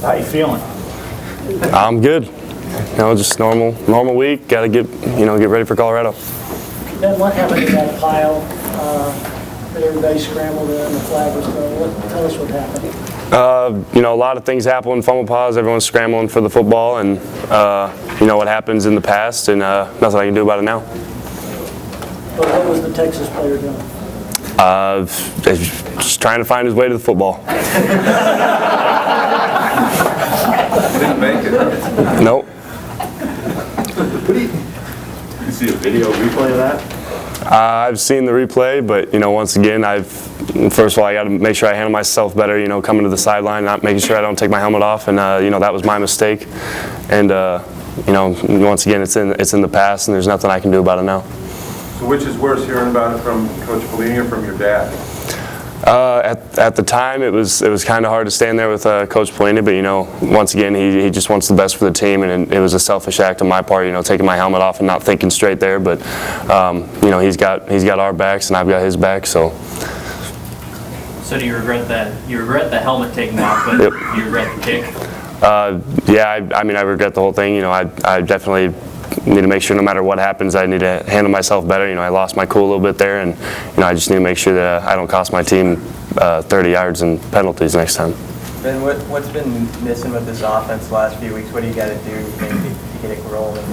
How you feeling? I'm good. Just normal week. Got to get ready for Colorado. Then what happened in that pile that everybody scrambled in and the flag was thrown? Tell us what happened. A lot of things happen in fumble piles. Everyone's scrambling for the football, and what happens in the past, and nothing I can do about it now. But what was the Texas player doing? Just trying to find his way to the football. Didn't make it. Nope. You see a video replay of that? I've seen the replay, but once again, first of all, I got to make sure I handle myself better. Coming to the sideline, not making sure I don't take my helmet off, and that was my mistake. And once again, it's in the past, and there's nothing I can do about it now. So which is worse, hearing about it from Coach Pelini or from your dad? At the time, it was kind of hard to stand there with Coach Pelini, but once again, he just wants the best for the team, and it was a selfish act on my part, taking my helmet off and not thinking straight there. But he's got our backs, and I've got his back. So do you regret that? You regret the helmet taking off, but Yep. you regret the kick? Yeah, I regret the whole thing. I definitely need to make sure no matter what happens, I need to handle myself better. I lost my cool a little bit there, and I just need to make sure that I don't cost my team 30 yards and penalties next time. Ben, what's been missing with this offense the last few weeks? What do you got to do to get it rolling?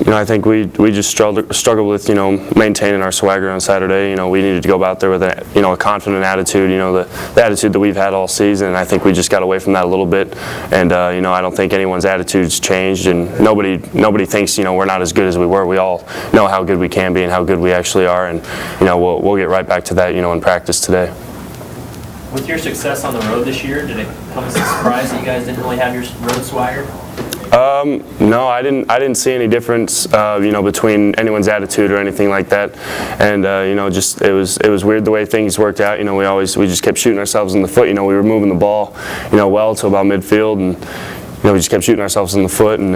I think we just struggled with maintaining our swagger on Saturday. We needed to go out there with a confident attitude. The attitude that we've had all season. And I think we just got away from that a little bit. And I don't think anyone's attitude's changed. And nobody thinks we're not as good as we were. We all know how good we can be and how good we actually are. And we'll get right back to that in practice today. With your success on the road this year, did it come as a surprise that you guys didn't really have your road swagger? No, I didn't see any difference, between anyone's attitude or anything like that. And just it was weird the way things worked out. We just kept shooting ourselves in the foot. We were moving the ball, well to about midfield, and we just kept shooting ourselves in the foot. And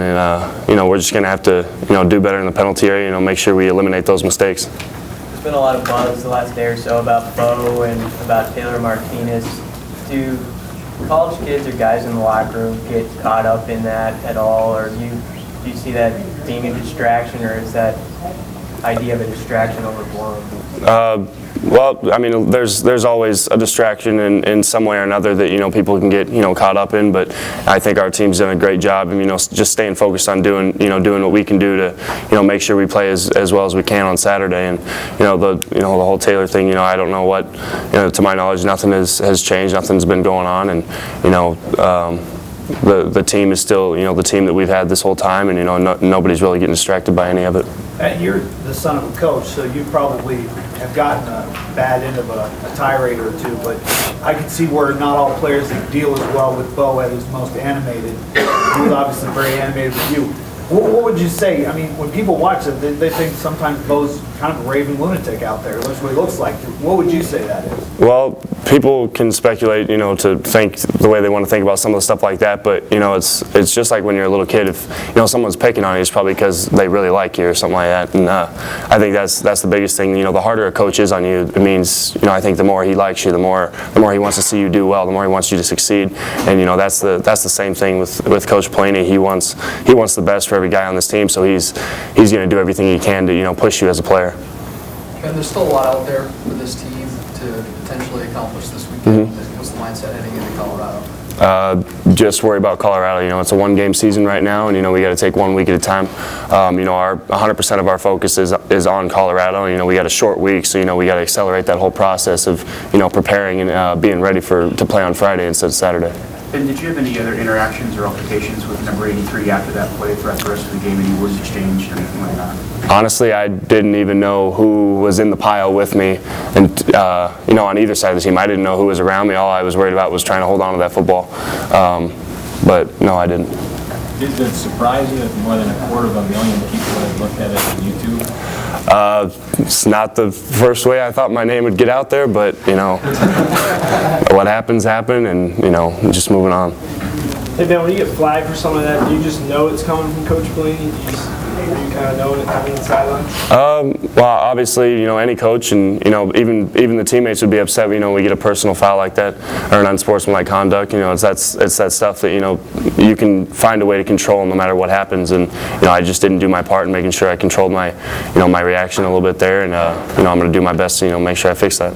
we're just gonna have to do better in the penalty area. Make sure we eliminate those mistakes. There's been a lot of buzz the last day or so about Bo and about Taylor Martinez. Do college kids or guys in the locker room get caught up in that at all, or do you see that being a distraction, or is that idea of a distraction overblown? Well, there's always a distraction in some way or another that people can get caught up in, but I think our team's done a great job. Just staying focused on doing what we can do to make sure we play as well as we can on Saturday. And the whole Taylor thing. I don't know what to my knowledge, nothing has changed. Nothing's been going on, and the team is still the team that we've had this whole time, and nobody's really getting distracted by any of it. You're the son of a coach, so you probably have gotten a bad end of a tirade or two, but I can see where not all players deal as well with Bo as he's most animated. He was obviously very animated with you. What would you say? When people watch it, they think sometimes Bo's kind of a raving lunatic out there. That's what he looks like. What would you say that is? Well, people can speculate, to think the way they want to think about some of the stuff like that. But it's just like when you're a little kid. If someone's picking on you, it's probably because they really like you or something like that. And I think that's the biggest thing. The harder a coach is on you, it means I think the more he likes you, the more he wants to see you do well, the more he wants you to succeed. And that's the same thing with Coach Pelini. He wants the best for every guy on this team, so he's going to do everything he can to push you as a player. And there's still a lot out there for this team to potentially accomplish this weekend. What's the mindset heading into Colorado? Just worry about Colorado. It's a one-game season right now, and we got to take 1 week at a time. Our 100% of our focus is on Colorado. We got a short week, so we got to accelerate that whole process of preparing and being ready to play on Friday instead of Saturday. And did you have any other interactions or altercations with number 83 after that play throughout the rest of the game? Any words exchanged or anything like that? Honestly, I didn't even know who was in the pile with me, and on either side of the team, I didn't know who was around me. All I was worried about was trying to hold on to that football. But no, I didn't. Did it surprise you that more than 250,000 people had looked at it on YouTube? It's not the first way I thought my name would get out there, but what happens, and just moving on. Hey Ben, when you get flagged for something like that, do you just know it's coming from Coach Pelini? Were you kind of knowing it coming inside? Well, obviously, you know, any coach and, you know, even the teammates would be upset, you know, we get a personal foul like that or an unsportsmanlike conduct. You know, it's that stuff that, you know, you can find a way to control no matter what happens. And, you know, I just didn't do my part in making sure I controlled my, you know, my reaction a little bit there. And, you know, I'm going to do my best to, you know, make sure I fix that.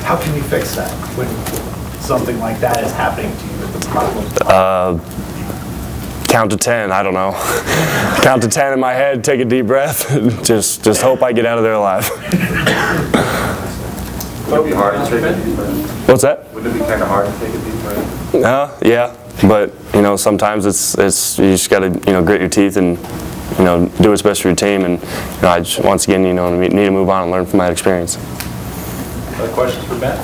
How can you fix that when something like that is happening to you with the problem? Count to 10, I don't know. Count to 10 in my head, take a deep breath, just hope I get out of there alive. Would it be hard to take a deep breath? What's that? Wouldn't it be kind of hard to take a deep breath? Yeah, but you know, sometimes it's you just got to, you know, grit your teeth and, you know, do what's best for your team. And, you know, I just, once again, you know, need to move on and learn from that experience. Other questions for Ben?